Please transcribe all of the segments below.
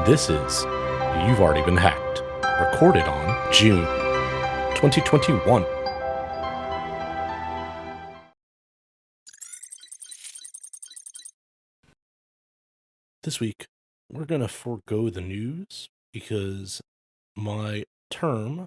This is You've Already Been Hacked, recorded on June 2021. This week, we're going to forego the news because my term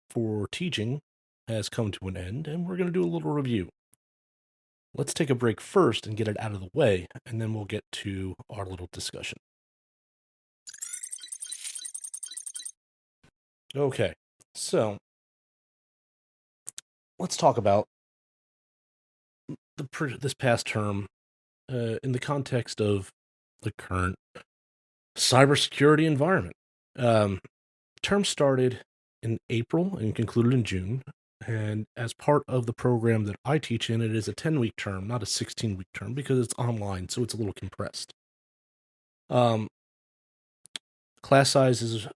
for teaching has come to an end, and we're going to do a little review. Let's take a break first and get it out of the way, and then we'll get to our little discussion. Okay, so let's talk about this past term in the context of the current cybersecurity environment. Term started in April and concluded in June. And as part of the program that I teach in, it is a 10-week term, not a 16-week term, because it's online, so it's a little compressed. Class size is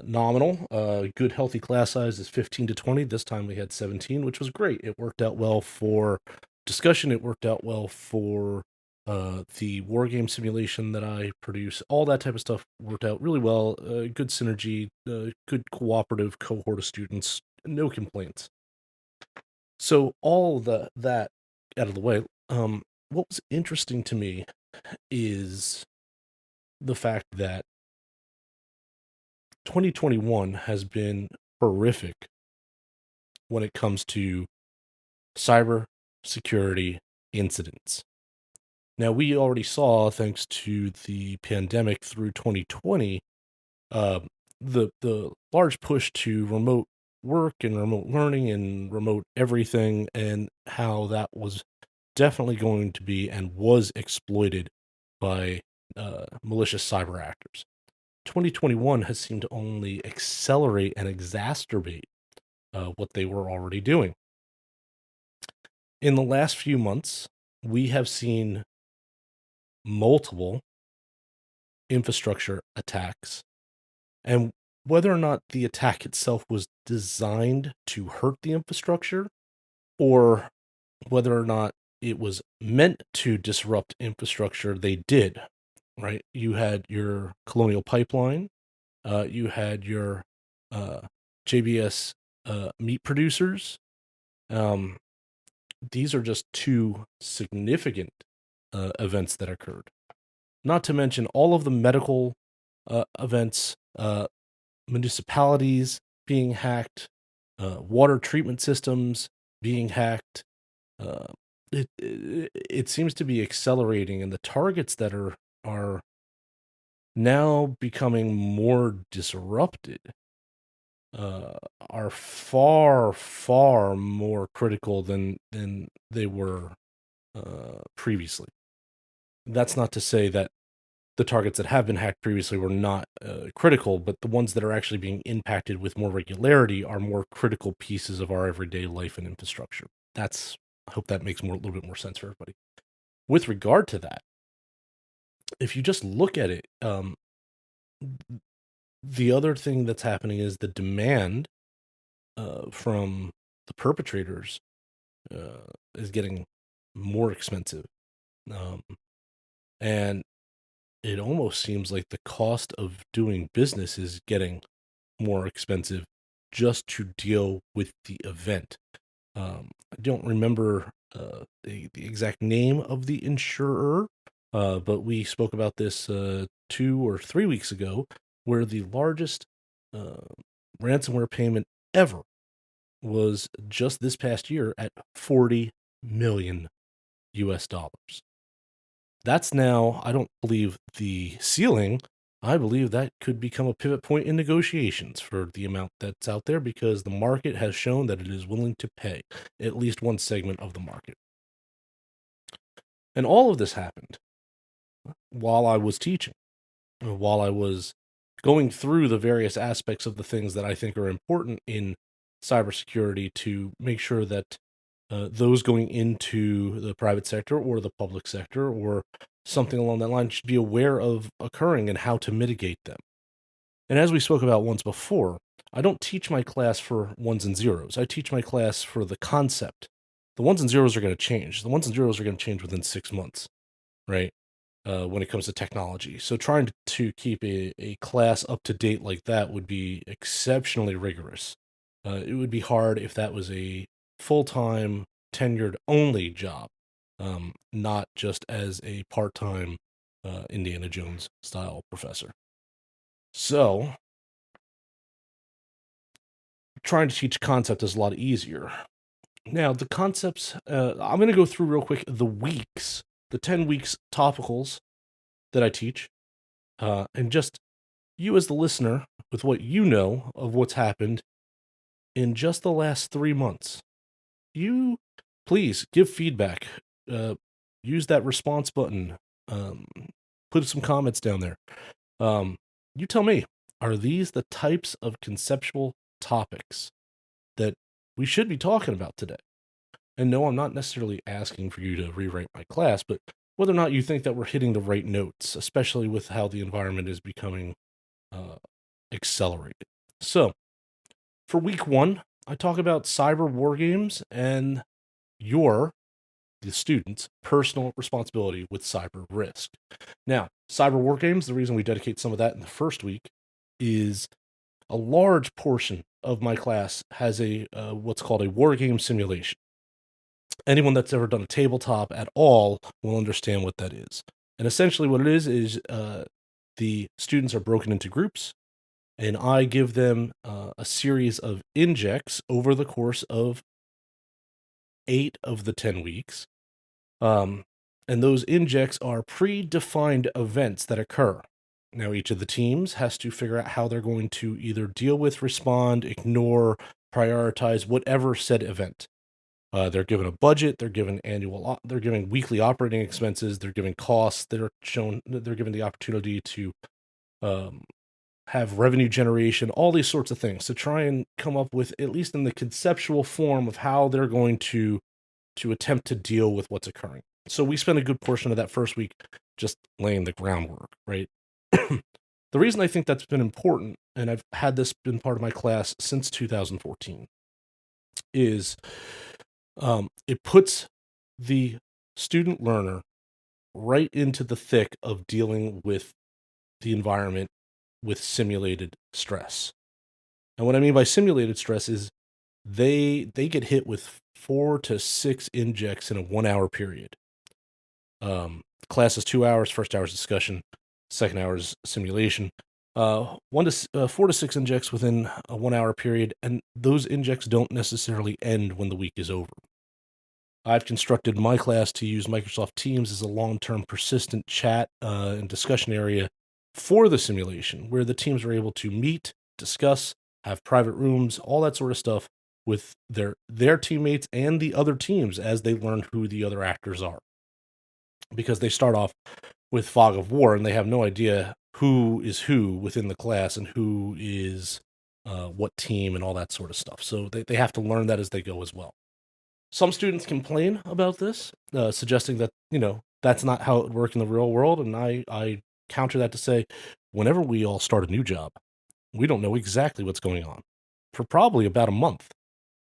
nominal. Good, healthy class size is 15 to 20. This time we had 17, which was great. It worked out well for discussion. It worked out well for the war game simulation that I produce. All that type of stuff worked out really well. Good synergy, good cooperative cohort of students. No complaints. So all that out of the way, what was interesting to me is the fact that 2021 has been horrific when it comes to cyber security incidents. Now, we already saw, thanks to the pandemic through 2020, the large push to remote work and remote learning and remote everything, and how that was definitely going to be and was exploited by malicious cyber actors. 2021 has seemed to only accelerate and exacerbate what they were already doing. In the last few months, we have seen multiple infrastructure attacks, and whether or not the attack itself was designed to hurt the infrastructure, or whether or not it was meant to disrupt infrastructure, they did, right? You had your Colonial Pipeline, you had your JBS meat producers. These are just two significant events that occurred. Not to mention all of the medical events, municipalities being hacked, water treatment systems being hacked. It seems to be accelerating, and the targets that are now becoming more disrupted are far more critical than they were previously. That's not to say that the targets that have been hacked previously were not critical, but the ones that are actually being impacted with more regularity are more critical pieces of our everyday life and infrastructure. I hope that makes a little bit more sense for everybody. With regard to that, if you just look at it, the other thing that's happening is the demand from the perpetrators is getting more expensive. And it almost seems like the cost of doing business is getting more expensive just to deal with the event. I don't remember the exact name of the insurer, but we spoke about this 2 or 3 weeks ago, where the largest ransomware payment ever was just this past year at $40 million US dollars. That's now, I don't believe, the ceiling. I believe that could become a pivot point in negotiations for the amount that's out there, because the market has shown that it is willing to pay, at least one segment of the market. And all of this happened while I was teaching, while I was going through the various aspects of the things that I think are important in cybersecurity to make sure that those going into the private sector or the public sector or something along that line should be aware of occurring and how to mitigate them. And as we spoke about once before, I don't teach my class for ones and zeros. I teach my class for the concept. The ones and zeros are going to change. The ones and zeros are going to change within 6 months, right? when it comes to technology. So trying to keep a class up to date like that would be exceptionally rigorous. It would be hard if that was a full-time, tenured only job, not just as a part-time Indiana Jones style professor. So trying to teach concept is a lot easier. Now, the concepts, I'm going to go through real quick the 10 weeks topicals that I teach, and just you as the listener, with what you know of what's happened in just the last 3 months. You please give feedback. Uh, Use that response button. Um, put some comments down there. Um, you tell me, are these the types of conceptual topics that we should be talking about today? And no, I'm not necessarily asking for you to rewrite my class, but whether or not you think that we're hitting the right notes, especially with how the environment is becoming uh, accelerated. So, for week one, I talk about cyber war games and your, the student's, personal responsibility with cyber risk. Now, cyber war games, the reason we dedicate some of that in the first week is a large portion of my class has a what's called a war game simulation. Anyone that's ever done a tabletop at all will understand what that is. And essentially, what it is the students are broken into groups, and I give them a series of injects over the course of 8 of the 10 weeks. And those injects are predefined events that occur. Now, each of the teams has to figure out how they're going to either deal with, respond, ignore, prioritize whatever said event. They're given a budget. They're given they're given weekly operating expenses. They're given costs. They're given the opportunity to um, have revenue generation, all these sorts of things, to try and come up with, at least in the conceptual form, of how they're going to attempt to deal with what's occurring. So we spent a good portion of that first week just laying the groundwork, right? The reason I think that's been important, and I've had this been part of my class since 2014, is it puts the student learner right into the thick of dealing with the environment with simulated stress. And what I mean by simulated stress is they get hit with 4 to 6 injects in a 1 hour period. Class is 2 hours. First hour is discussion. Second hour is simulation. 4 to 6 injects within a 1 hour period, and those injects don't necessarily end when the week is over. I've constructed my class to use Microsoft Teams as a long-term persistent chat and discussion area for the simulation, where the teams are able to meet, discuss, have private rooms, all that sort of stuff with their teammates and the other teams as they learn who the other actors are. Because they start off with fog of war and they have no idea who is who within the class and who is what team and all that sort of stuff. So they have to learn that as they go as well. Some students complain about this, suggesting that, that's not how it would work in the real world. And I counter that to say, whenever we all start a new job, we don't know exactly what's going on for probably about a month.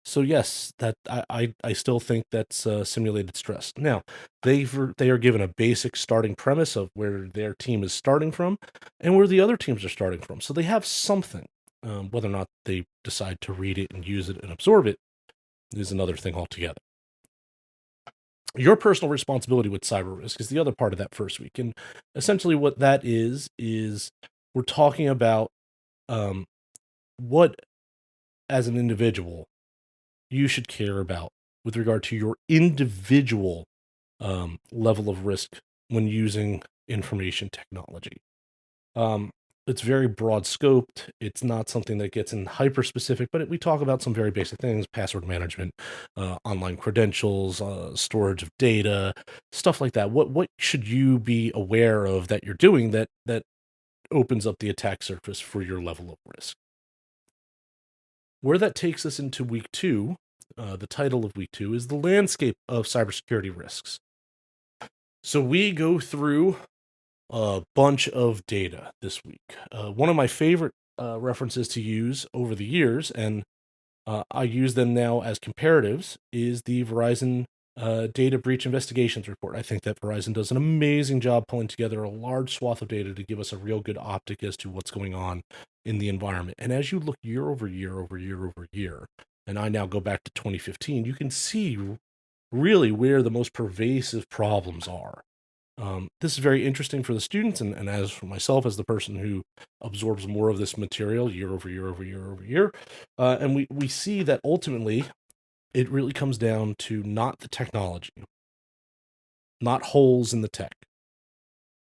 So yes, that I still think that's simulated stress. Now, they are given a basic starting premise of where their team is starting from and where the other teams are starting from. So they have something. Whether or not they decide to read it and use it and absorb it is another thing altogether. Your personal responsibility with cyber risk is the other part of that first week. And essentially what that is we're talking about what, as an individual, you should care about with regard to your individual level of risk when using information technology. It's very broad scoped. It's not something that gets in hyper specific, but we talk about some very basic things: password management, online credentials, storage of data, stuff like that. What should you be aware of that you're doing that opens up the attack surface for your level of risk? Where that takes us into week two, the title of week two is the landscape of cybersecurity risks. So we go through a bunch of data this week. One of my favorite references to use over the years, and I use them now as comparatives, is the Verizon data breach investigations report. I think that Verizon does an amazing job pulling together a large swath of data to give us a real good optic as to what's going on in the environment. And as you look year over year over year over year, and I now go back to 2015, you can see really where the most pervasive problems are. This is very interesting for the students, and as for myself, as the person who absorbs more of this material year over year over year over year, and we see that ultimately it really comes down to not the technology, not holes in the tech.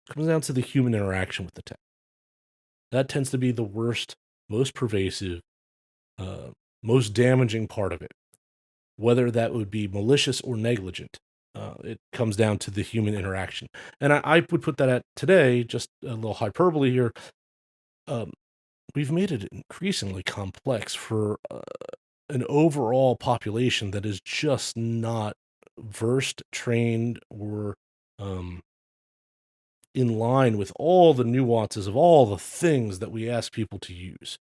It comes down to the human interaction with the tech. That tends to be the worst, most pervasive, uh, most damaging part of it. Whether that would be malicious or negligent, it comes down to the human interaction. And I would put that at today, just a little hyperbole here. Um, we've made it increasingly complex for an overall population that is just not versed, trained, or um, in line with all the nuances of all the things that we ask people to use.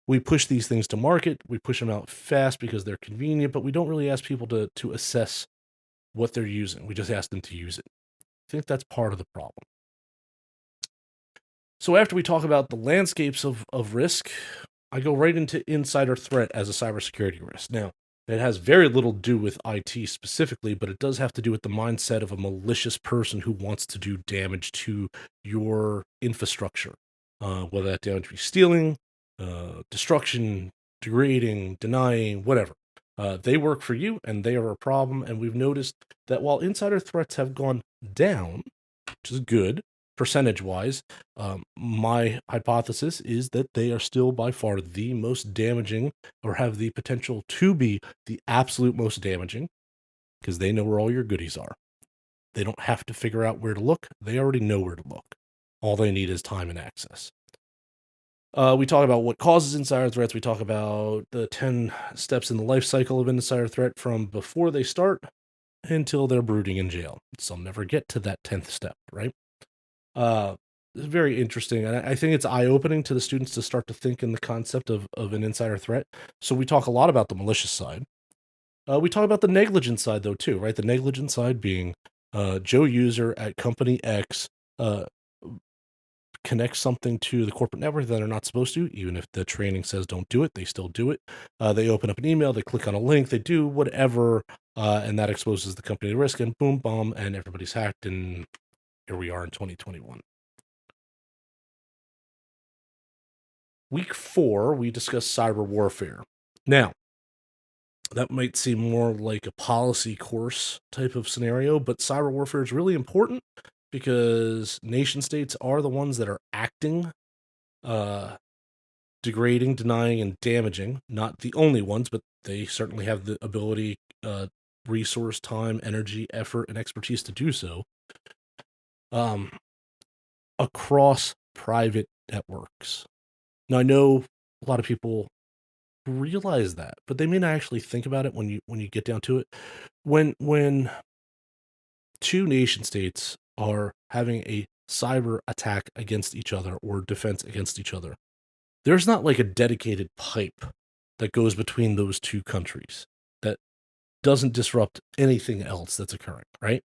We push these things to market, we push them out fast because they're convenient, but we don't really ask people to assess what they're using. We just ask them to use it. I think that's part of the problem. So after we talk about the landscapes of risk, I go right into insider threat as a cybersecurity risk. Now, it has very little to do with IT specifically, but it does have to do with the mindset of a malicious person who wants to do damage to your infrastructure, whether that damage be stealing, destruction, degrading, denying, whatever. They work for you, and they are a problem. And we've noticed that while insider threats have gone down, which is good, percentage-wise, my hypothesis is that they are still by far the most damaging, or have the potential to be the absolute most damaging, because they know where all your goodies are. They don't have to figure out where to look. They already know where to look. All they need is time and access. We talk about what causes insider threats. We talk about the 10 steps in the life cycle of insider threat from before they start until they're brooding in jail. Some never get to that 10th step, right? Uh, it's very interesting. And I think it's eye-opening to the students to start to think in the concept of an insider threat. So we talk a lot about the malicious side. We talk about the negligent side, though, too, right? The negligent side being Joe User at company X uh, connects something to the corporate network that they're not supposed to, even if the training says don't do it, they still do it. They open up an email, they click on a link, they do whatever, and that exposes the company to risk, and boom, bomb, and everybody's hacked, and here we are in 2021. Week 4, we discuss cyber warfare. Now, that might seem more like a policy course type of scenario, but cyber warfare is really important because nation states are the ones that are acting, uh, degrading, denying, and damaging. Not the only ones, but they certainly have the ability, resource, time, energy, effort, and expertise to do so. Um, across private networks. Now, I know a lot of people realize that, but they may not actually think about it when you get down to it. When two nation states are having a cyber attack against each other or defense against each other, there's not like a dedicated pipe that goes between those two countries that doesn't disrupt anything else that's occurring, right?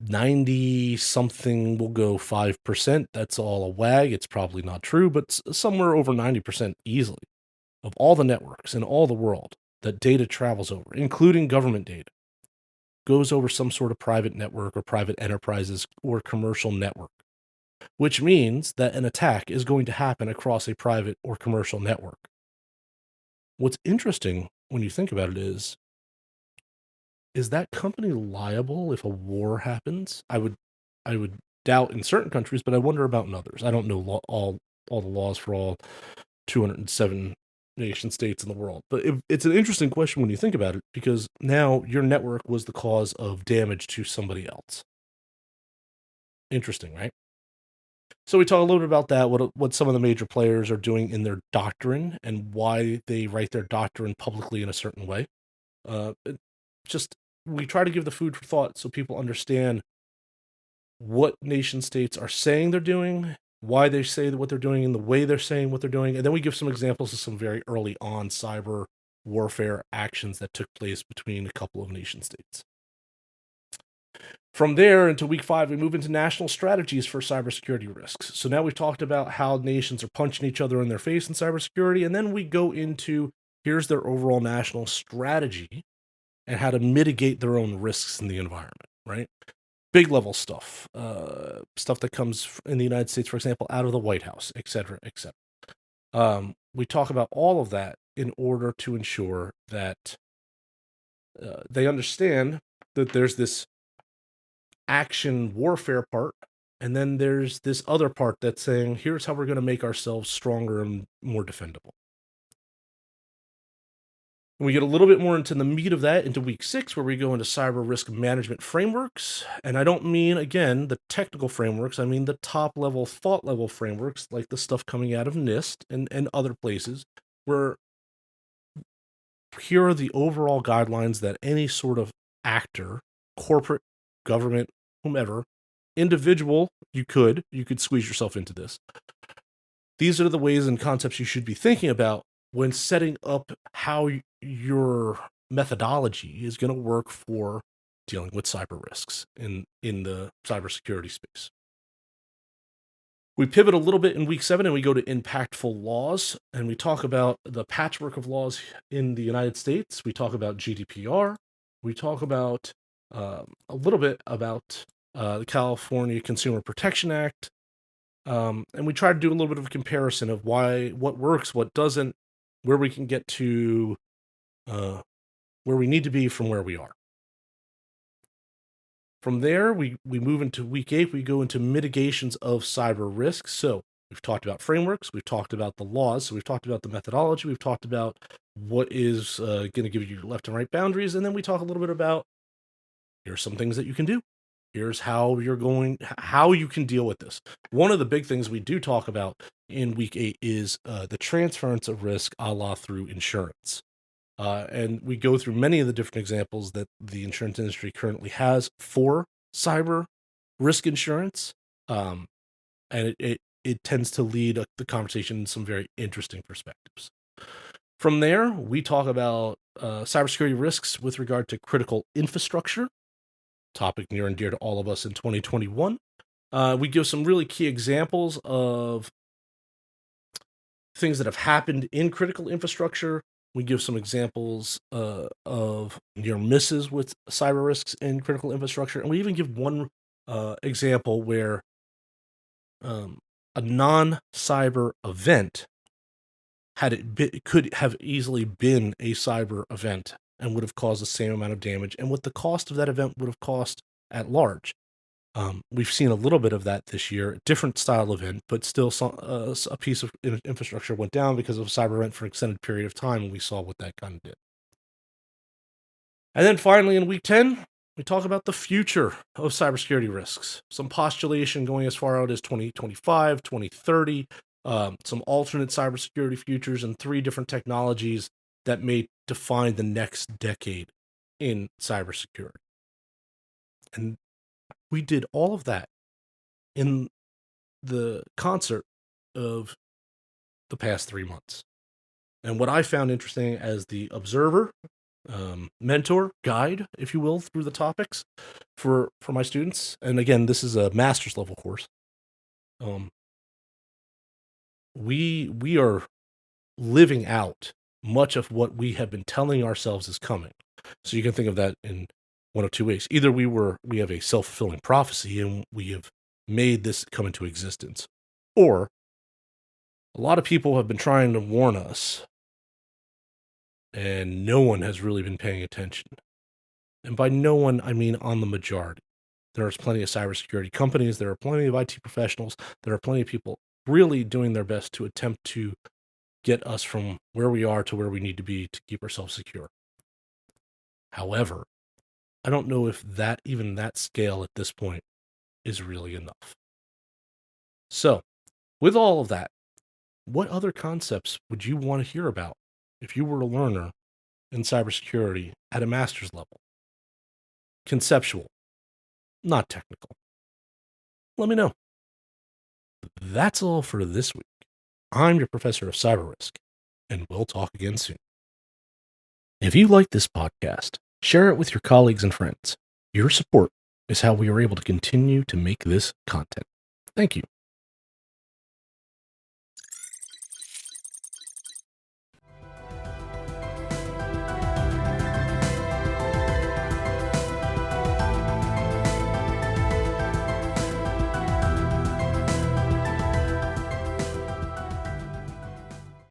90 something will go 5%. That's all a wag. It's probably not true, but somewhere over 90% easily of all the networks in all the world that data travels over, including government data, goes over some sort of private network or private enterprises or commercial network, which means that an attack is going to happen across a private or commercial network. What's interesting when you think about it is that company liable if a war happens? I would doubt in certain countries, but I wonder about in others. I don't know all the laws for all 207 nation states in the world, but it's an interesting question when you think about it, because now your network was the cause of damage to somebody else. Interesting, right? So we talk a little bit about that, what some of the major players are doing in their doctrine and why they write their doctrine publicly in a certain way. It just we try to give the food for thought so people understand what nation states are saying they're doing, why they say what they're doing, and the way they're saying what they're doing, and then we give some examples of some very early on cyber warfare actions that took place between a couple of nation states. From there into week 5, we move into national strategies for cybersecurity risks. So now we've talked about how nations are punching each other in their face in cybersecurity, and then we go into here's their overall national strategy and how to mitigate their own risks in the environment, right? Big level stuff, stuff that comes in the United States, for example, out of the White House, et cetera, et cetera. We talk about all of that in order to ensure that they understand that there's this action warfare part, and then there's this other part that's saying, here's how we're going to make ourselves stronger and more defendable. And we get a little bit more into the meat of that into week 6, where we go into cyber risk management frameworks. And I don't mean, again, the technical frameworks. I mean the top level, thought level frameworks, like the stuff coming out of NIST and other places, where here are the overall guidelines that any sort of actor, corporate, government, whomever, individual, you could squeeze yourself into this. These are the ways and concepts you should be thinking about when setting up how your methodology is going to work for dealing with cyber risks in the cybersecurity space. We pivot a little bit in week 7 and we go to impactful laws, and we talk about the patchwork of laws in the United States. We talk about GDPR. We talk about a little bit about the California Consumer Protection Act. And we try to do a little bit of a comparison of what works, what doesn't, where we can get to where we need to be from where we are. From there, we move into week 8. We go into mitigations of cyber risks. So we've talked about frameworks. We've talked about the laws. So we've talked about the methodology. We've talked about what is going to give you left and right boundaries. And then we talk a little bit about here's some things that you can do. Here's how you can deal with this. One of the big things we do talk about in week 8 is the transference of risk a la through insurance. And we go through many of the different examples that the insurance industry currently has for cyber risk insurance. And it tends to lead the conversation in some very interesting perspectives. From there, we talk about cybersecurity risks with regard to critical infrastructure, topic near and dear to all of us in 2021. We give some really key examples of things that have happened in critical infrastructure. We give some examples of near misses with cyber risks in critical infrastructure. And we even give one example where a non-cyber event could have easily been a cyber event and would have caused the same amount of damage, and what the cost of that event would have cost at large. We've seen a little bit of that this year, different style event, but still a piece of infrastructure went down because of a cyber event for an extended period of time, and we saw what that kind of did. And then finally, in week 10, we talk about the future of cybersecurity risks. Some postulation going as far out as 2025, 2030, some alternate cybersecurity futures, and 3 different technologies that may define the next decade in cybersecurity. And we did all of that in the concert of the past 3 months. And what I found interesting as the observer, mentor, guide, if you will, through the topics for my students, and again, this is a master's level course, we are living out much of what we have been telling ourselves is coming. So you can think of that in one of 2 ways. Either we have a self-fulfilling prophecy and we have made this come into existence, or a lot of people have been trying to warn us and no one has really been paying attention. And by no one, I mean on the majority. There's plenty of cybersecurity companies, there are plenty of IT professionals, there are plenty of people really doing their best to attempt to get us from where we are to where we need to be to keep ourselves secure. However, I don't know if even that scale at this point is really enough. So, with all of that, what other concepts would you want to hear about if you were a learner in cybersecurity at a master's level? Conceptual, not technical. Let me know. That's all for this week. I'm your professor of cyber risk, and we'll talk again soon. If you like this podcast, share it with your colleagues and friends. Your support is how we are able to continue to make this content. Thank you.